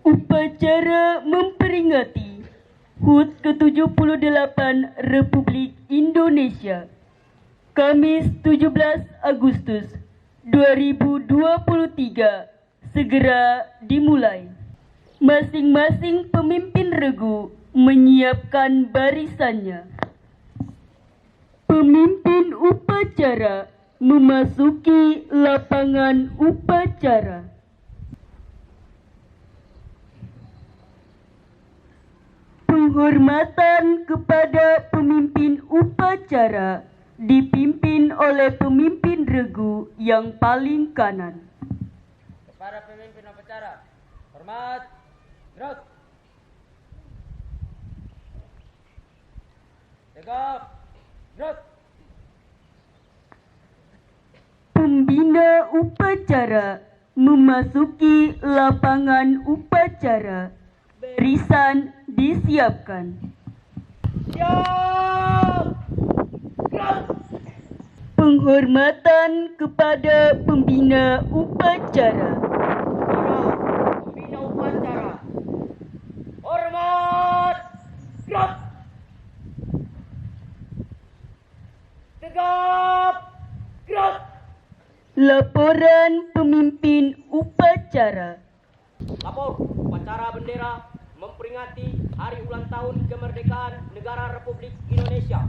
Upacara memperingati HUT ke-78 Republik Indonesia Kamis 17 Agustus 2023 segera dimulai. Masing-masing pemimpin regu menyiapkan barisannya. Pemimpin upacara memasuki lapangan upacara. Penghormatan kepada pemimpin upacara dipimpin oleh pemimpin regu yang paling kanan. Kepada pemimpin upacara, hormat, gerak. Tegap, gerak. Pembina upacara memasuki lapangan upacara. Barisan disiapkan. Siap, gerak. Penghormatan kepada pembina upacara. Pembina upacara, hormat, gerak. Tegap, gerak. Laporan pemimpin upacara. Lapor upacara bendera memperingati hari ulang tahun kemerdekaan negara Republik Indonesia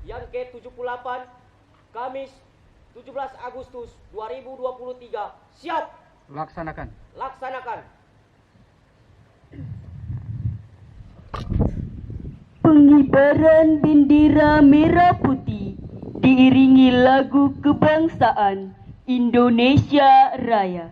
yang ke-78 Kamis 17 Agustus 2023. Siap. Laksanakan. Laksanakan. Pengibaran bendera merah putih diiringi lagu kebangsaan Indonesia Raya.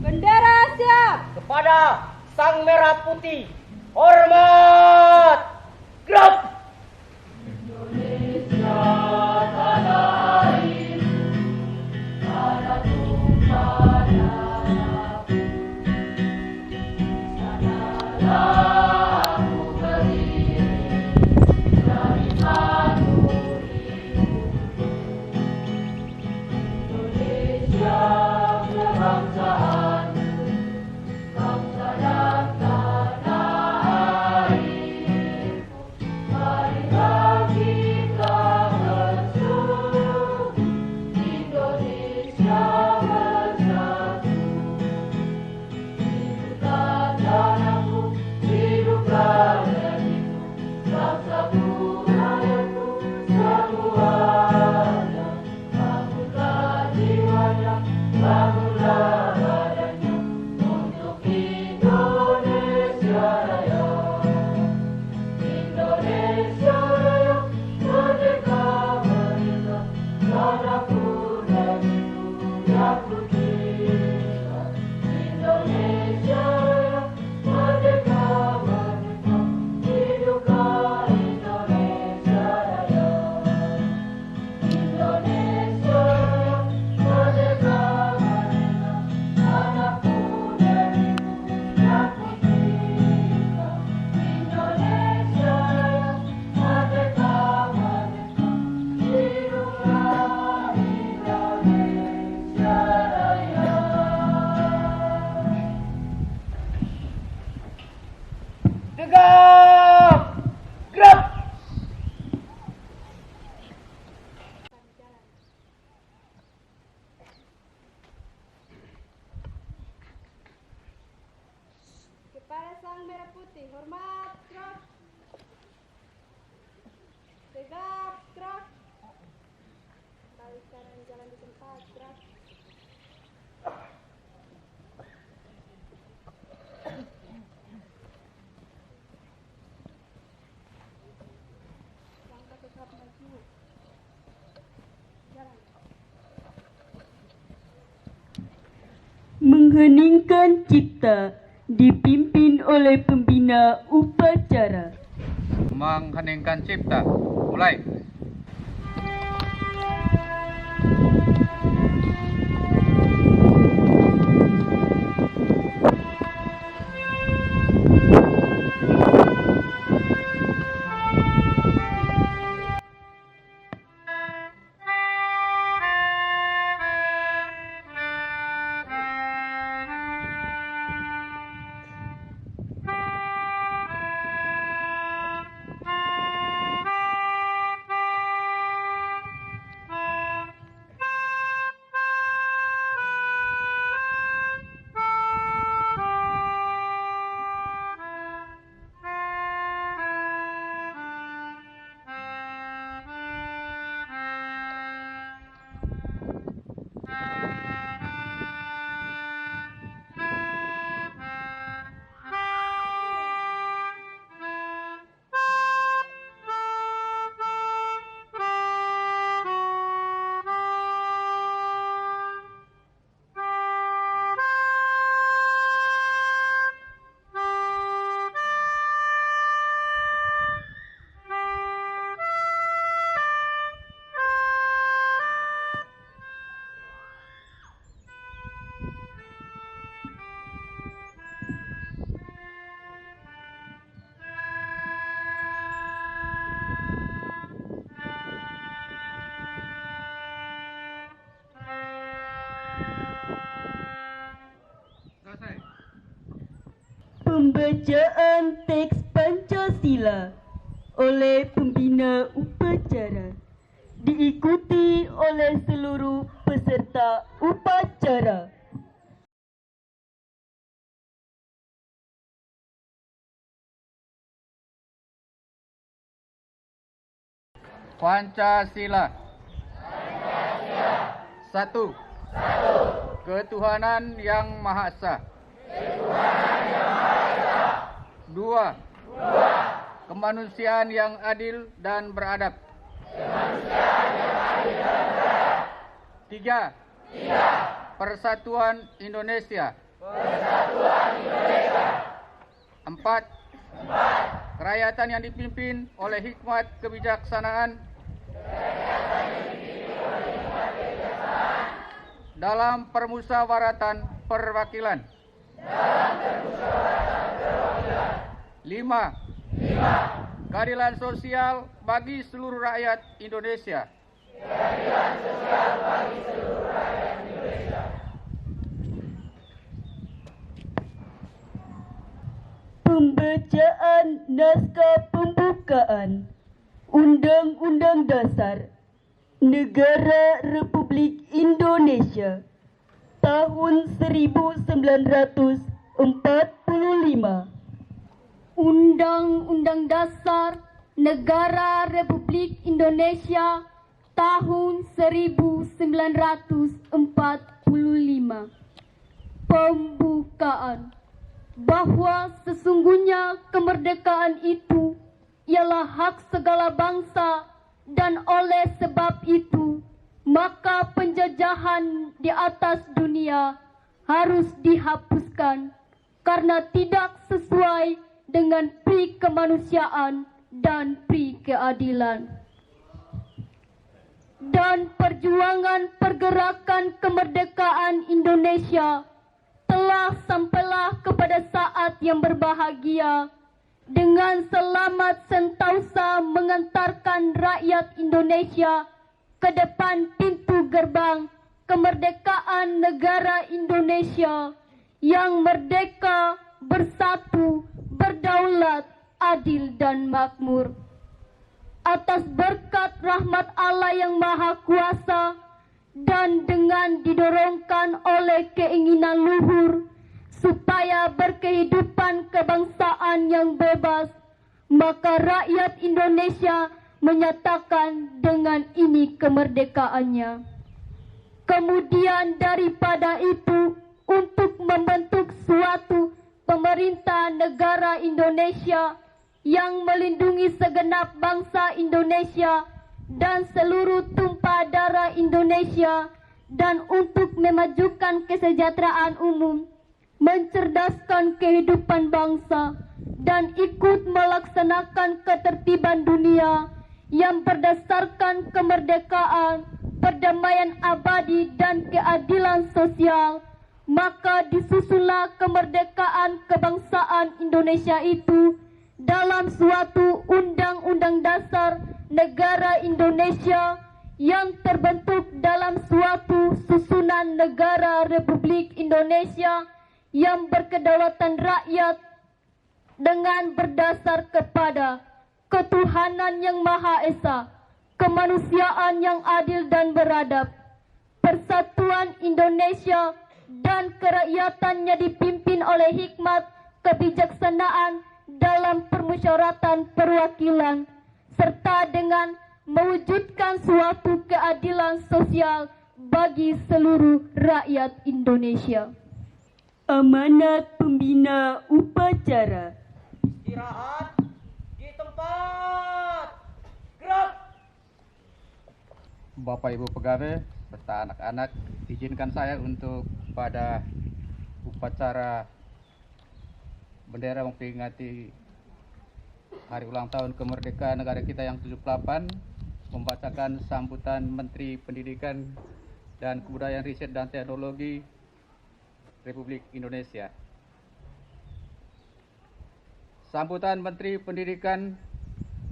Bendera siap. Kepada Sang Merah Putih, hormat, gerak. Tegap, gerak. Kepada Sang Merah Putih, hormat, gerak. Tegap, gerak. Balik kanan jalan di tempat, gerak. mengheningkan cipta dipimpin oleh pembina upacara. Mengheningkan cipta. Mulai. Pembacaan teks Pancasila oleh pembina upacara diikuti oleh seluruh peserta upacara. Pancasila. Satu. Ketuhanan yang Maha Esa. Dua. Kemanusiaan yang adil dan beradab. Tiga. Persatuan Indonesia. Empat. Kerakyatan yang dipimpin oleh hikmat kebijaksanaan dalam permusyawaratan perwakilan. 5. Keadilan sosial bagi seluruh rakyat Indonesia. Pembacaan naskah pembukaan Undang-Undang Dasar Negara Republik Indonesia tahun 1945. Undang-Undang Dasar Negara Republik Indonesia tahun 1945. Pembukaan. Bahwa sesungguhnya kemerdekaan itu ialah hak segala bangsa, dan oleh sebab itu maka penjajahan di atas dunia harus dihapuskan karena tidak sesuai dengan pri kemanusiaan dan pri keadilan. Dan perjuangan pergerakan kemerdekaan Indonesia telah sampailah kepada saat yang berbahagia dengan selamat sentosa mengantarkan rakyat Indonesia ke depan pintu gerbang kemerdekaan negara Indonesia yang merdeka, bersatu, berdaulat, adil dan makmur. Atas berkat rahmat Allah yang Maha Kuasa dan dengan didorongkan oleh keinginan luhur supaya berkehidupan kebangsaan yang bebas, maka rakyat Indonesia menyatakan dengan ini kemerdekaannya. Kemudian daripada itu, untuk membentuk suatu pemerintah negara Indonesia yang melindungi segenap bangsa Indonesia dan seluruh tumpah darah Indonesia dan untuk memajukan kesejahteraan umum, mencerdaskan kehidupan bangsa, dan ikut melaksanakan ketertiban dunia yang berdasarkan kemerdekaan, perdamaian abadi, dan keadilan sosial, maka disusunlah kemerdekaan kebangsaan Indonesia itu dalam suatu Undang-Undang Dasar Negara Indonesia yang terbentuk dalam suatu susunan negara Republik Indonesia yang berkedaulatan rakyat dengan berdasar kepada ketuhanan yang Maha Esa, kemanusiaan yang adil dan beradab, persatuan Indonesia dan kerakyatannya dipimpin oleh hikmat kebijaksanaan dalam permusyawaratan perwakilan, serta dengan mewujudkan suatu keadilan sosial bagi seluruh rakyat Indonesia. Amanat pembina upacara. Istirahat di tempat. Gerak. Bapak Ibu pegawai serta anak-anak, izinkan saya untuk pada upacara bendera memperingati hari ulang tahun kemerdekaan negara kita yang 78 membacakan sambutan Menteri Pendidikan dan Kebudayaan, Riset dan Teknologi Republik Indonesia. Sambutan Menteri Pendidikan,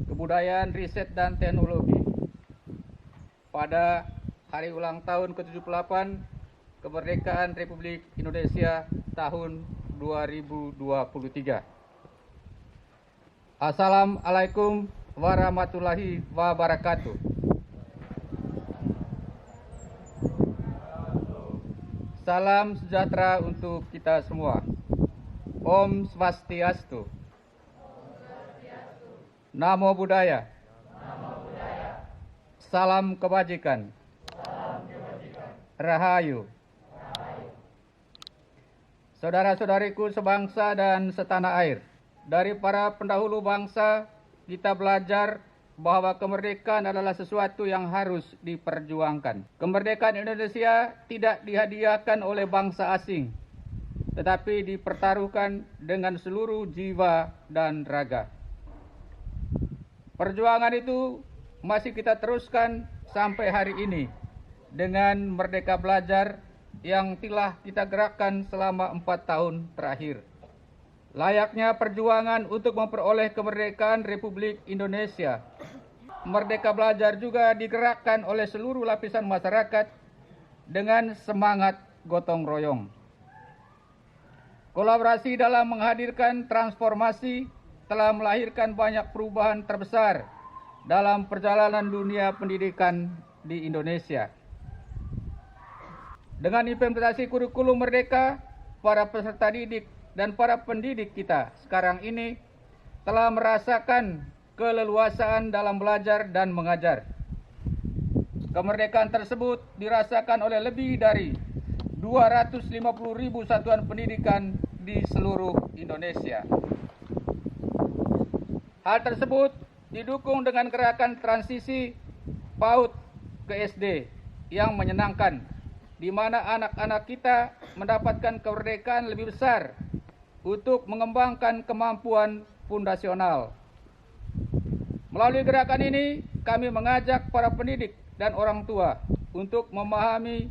Kebudayaan, Riset dan Teknologi pada hari ulang tahun ke-78 kemerdekaan Republik Indonesia tahun 2023. Assalamualaikum warahmatullahi wabarakatuh. Salam sejahtera untuk kita semua. Om Swastiastu. Namo Buddhaya. Salam kebajikan. Rahayu. Saudara-saudariku sebangsa dan setanah air, dari para pendahulu bangsa kita belajar bahwa kemerdekaan adalah sesuatu yang harus diperjuangkan. Kemerdekaan Indonesia tidak dihadiahkan oleh bangsa asing, tetapi dipertaruhkan dengan seluruh jiwa dan raga. Perjuangan itu masih kita teruskan sampai hari ini dengan Merdeka Belajar yang telah kita gerakkan selama 4 tahun terakhir. Layaknya perjuangan untuk memperoleh kemerdekaan Republik Indonesia, Merdeka Belajar juga digerakkan oleh seluruh lapisan masyarakat dengan semangat gotong royong. Kolaborasi dalam menghadirkan transformasi telah melahirkan banyak perubahan terbesar dalam perjalanan dunia pendidikan di Indonesia. Dengan implementasi kurikulum merdeka, para peserta didik dan para pendidik kita sekarang ini telah merasakan keleluasaan dalam belajar dan mengajar. Kemerdekaan tersebut dirasakan oleh lebih dari 250.000 satuan pendidikan di seluruh Indonesia. Hal tersebut didukung dengan gerakan transisi PAUD ke SD yang menyenangkan, di mana anak-anak kita mendapatkan kemerdekaan lebih besar untuk mengembangkan kemampuan fundasional. Melalui gerakan ini, kami mengajak para pendidik dan orang tua untuk memahami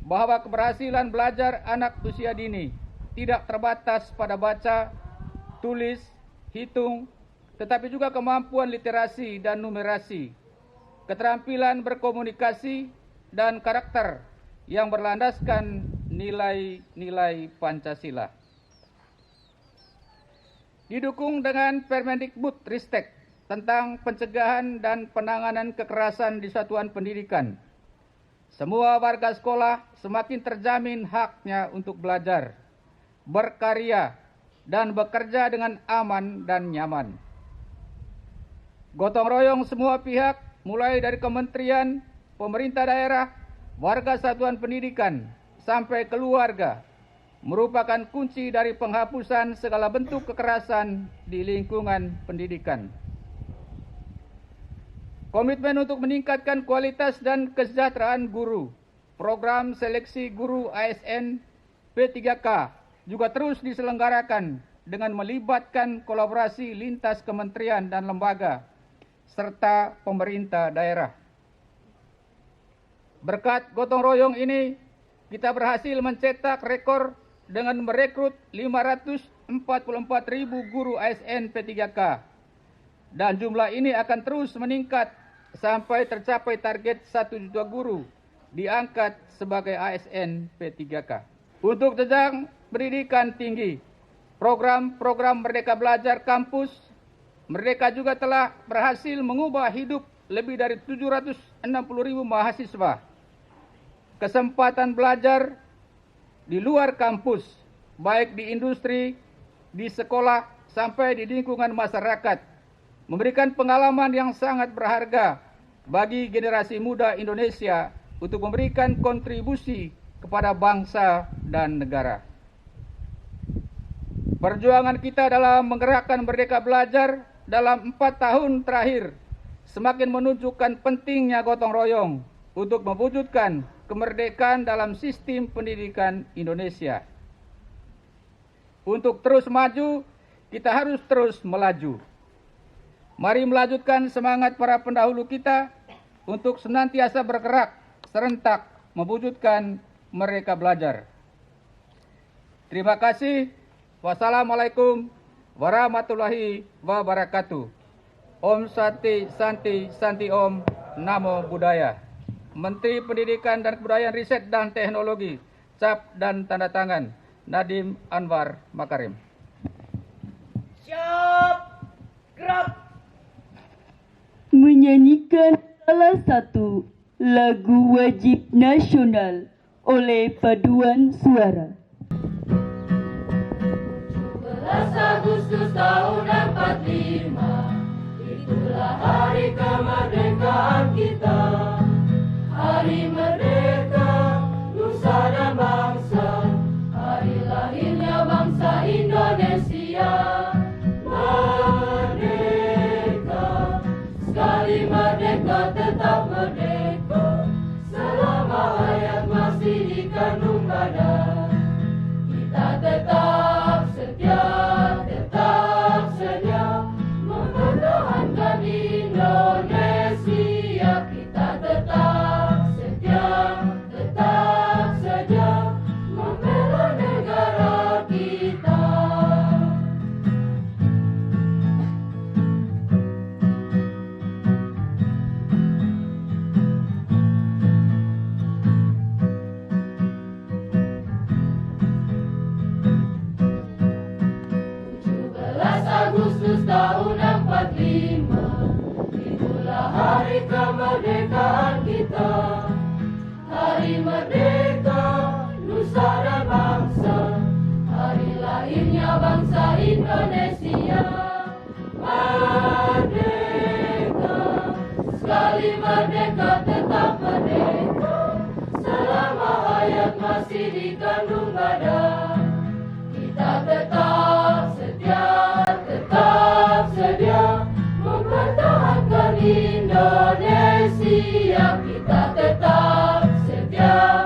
bahwa keberhasilan belajar anak usia dini tidak terbatas pada baca, tulis, hitung, tetapi juga kemampuan literasi dan numerasi, keterampilan berkomunikasi, dan karakter yang berlandaskan nilai-nilai Pancasila. Didukung dengan Permendikbud-Ristek tentang pencegahan dan penanganan kekerasan di satuan pendidikan, semua warga sekolah semakin terjamin haknya untuk belajar, berkarya, dan bekerja dengan aman dan nyaman. Gotong royong semua pihak, mulai dari kementerian, pemerintah daerah, warga satuan pendidikan, sampai keluarga, merupakan kunci dari penghapusan segala bentuk kekerasan di lingkungan pendidikan. Komitmen untuk meningkatkan kualitas dan kesejahteraan guru, program seleksi guru ASN P3K juga terus diselenggarakan dengan melibatkan kolaborasi lintas kementerian dan lembaga serta pemerintah daerah. Berkat gotong royong ini, kita berhasil mencetak rekor dengan merekrut 544.000 guru ASN P3K. Dan jumlah ini akan terus meningkat sampai tercapai target 1 juta guru diangkat sebagai ASN P3K. Untuk jenjang pendidikan tinggi, program-program Merdeka Belajar Kampus, Merdeka juga telah berhasil mengubah hidup lebih dari 760.000 mahasiswa. Kesempatan belajar di luar kampus, baik di industri, di sekolah, sampai di lingkungan masyarakat, memberikan pengalaman yang sangat berharga bagi generasi muda Indonesia untuk memberikan kontribusi kepada bangsa dan negara. Perjuangan kita dalam menggerakkan Merdeka Belajar dalam 4 tahun terakhir semakin menunjukkan pentingnya gotong royong untuk mewujudkan kemerdekaan dalam sistem pendidikan Indonesia. Untuk terus maju, kita harus terus melaju. Mari melanjutkan semangat para pendahulu kita untuk senantiasa bergerak serentak mewujudkan Merdeka Belajar. Terima kasih. Wassalamualaikum warahmatullahi wabarakatuh. Om Santi Santi Santi Om. Namo Buddhaya. Menteri Pendidikan dan Kebudayaan, Riset dan Teknologi, cap dan tanda tangan Nadiem Anwar Makarim. Siap, gerak. Menyanyikan salah satu lagu wajib nasional oleh paduan suara. 11 Agustus tahun 45, itulah hari kemerdekaan kita. Hari merdeka, nusa dan bangsa, hari lahirnya bangsa Indonesia. Merdeka, sekali merdeka tetap merdeka, selama hayat masih dikandung badan. Kita tetap setia mempertahankan Indonesia. Kita tetap setia membela negara kita. Agustus tahun 45, itulah hari kemerdekaan kita. Hari merdeka, nusa dan bangsa, hari lahirnya bangsa Indonesia. Merdeka, sekali merdeka tetap merdeka, selama hayat masih dikandung badan. Kita tetap sedia mempertahankan Indonesia. Kita tetap sedia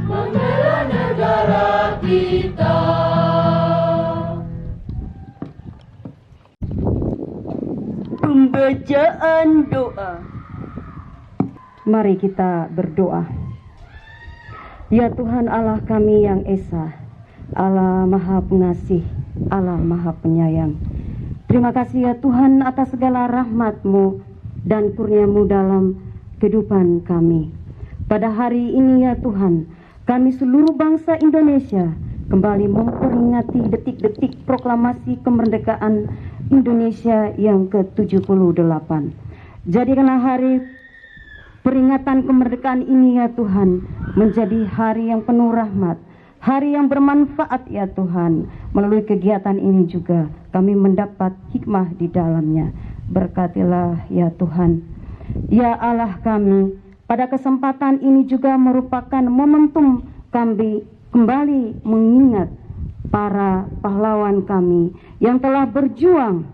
membela negara kita. Pembacaan doa. Mari kita berdoa. Ya Tuhan Allah kami yang Esa, Allah Maha Pengasih, Allah Maha Penyayang. Terima kasih ya Tuhan atas segala rahmat-Mu dan kurnia-Mu dalam kehidupan kami. Pada hari ini ya Tuhan, kami seluruh bangsa Indonesia kembali memperingati detik-detik proklamasi kemerdekaan Indonesia yang ke-78. Jadikanlah hari peringatan kemerdekaan ini ya Tuhan menjadi hari yang penuh rahmat, hari yang bermanfaat ya Tuhan. Melalui kegiatan ini juga kami mendapat hikmah di dalamnya. Berkatilah ya Tuhan. Ya Allah kami, pada kesempatan ini juga merupakan momentum kami kembali mengingat para pahlawan kami yang telah berjuang,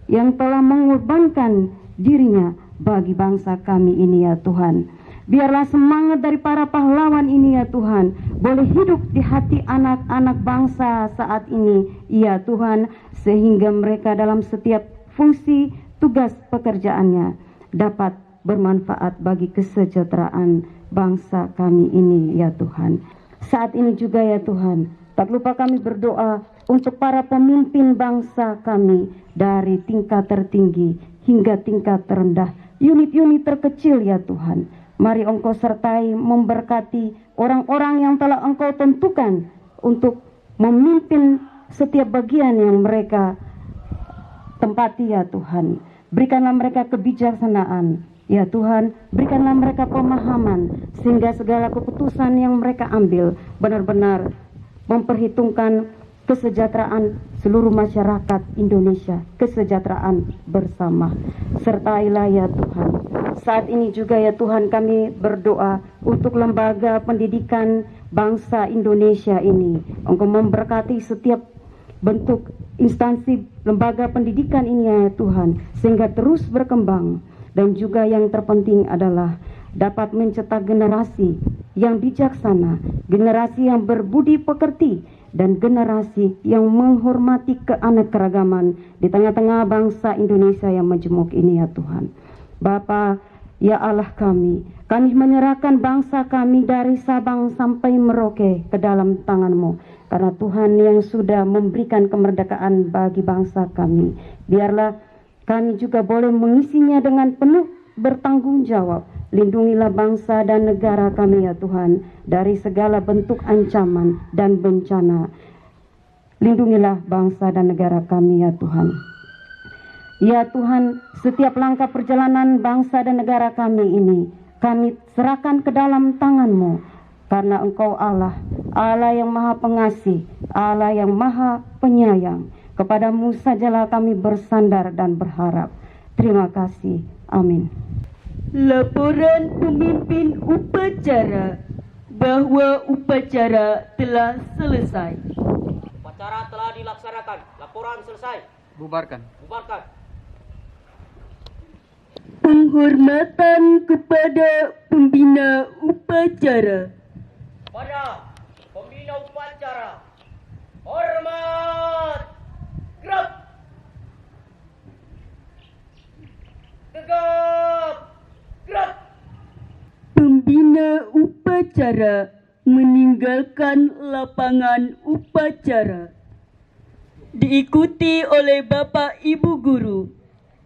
yang telah mengorbankan dirinya bagi bangsa kami ini ya Tuhan. Biarlah semangat dari para pahlawan ini ya Tuhan boleh hidup di hati anak-anak bangsa saat ini ya Tuhan, sehingga mereka dalam setiap fungsi tugas pekerjaannya dapat bermanfaat bagi kesejahteraan bangsa kami ini ya Tuhan. Saat ini juga ya Tuhan, tak lupa kami berdoa untuk para pemimpin bangsa kami dari tingkat tertinggi hingga tingkat terendah, unit-unit terkecil ya Tuhan. Mari Engkau sertai memberkati orang-orang yang telah Engkau tentukan untuk memimpin setiap bagian yang mereka tempati ya Tuhan. Berikanlah mereka kebijaksanaan ya Tuhan, berikanlah mereka pemahaman sehingga segala keputusan yang mereka ambil benar-benar memperhitungkan kesejahteraan seluruh masyarakat Indonesia, kesejahteraan bersama. Sertailah ya Tuhan. Saat ini juga ya Tuhan kami berdoa untuk lembaga pendidikan bangsa Indonesia ini. Engkau memberkati setiap bentuk instansi lembaga pendidikan ini ya Tuhan, sehingga terus berkembang. Dan juga yang terpenting adalah dapat mencetak generasi yang bijaksana, generasi yang berbudi pekerti, dan generasi yang menghormati keanekaragaman di tengah-tengah bangsa Indonesia yang majemuk ini ya Tuhan. Bapa, ya Allah kami menyerahkan bangsa kami dari Sabang sampai Merauke ke dalam tangan-Mu, karena Tuhan yang sudah memberikan kemerdekaan bagi bangsa kami. Biarlah kami juga boleh mengisinya dengan penuh bertanggung jawab. Lindungilah bangsa dan negara kami ya Tuhan dari segala bentuk ancaman dan bencana. Lindungilah bangsa dan negara kami ya Tuhan. Ya Tuhan, setiap langkah perjalanan bangsa dan negara kami ini kami serahkan ke dalam tangan-Mu, karena Engkau Allah, Allah yang maha pengasih, Allah yang maha penyayang. Kepadamu sajalah kami bersandar dan berharap. Terima kasih. Amin. Laporan pemimpin upacara bahwa upacara telah selesai. Upacara telah dilaksanakan. Laporan selesai. Bubarkan. Bubarkan. Penghormatan kepada pembina upacara. Pada pembina upacara, hormat. Gerak. Tegap. Gerak. Pembina upacara meninggalkan lapangan upacara. Diikuti oleh Bapak Ibu Guru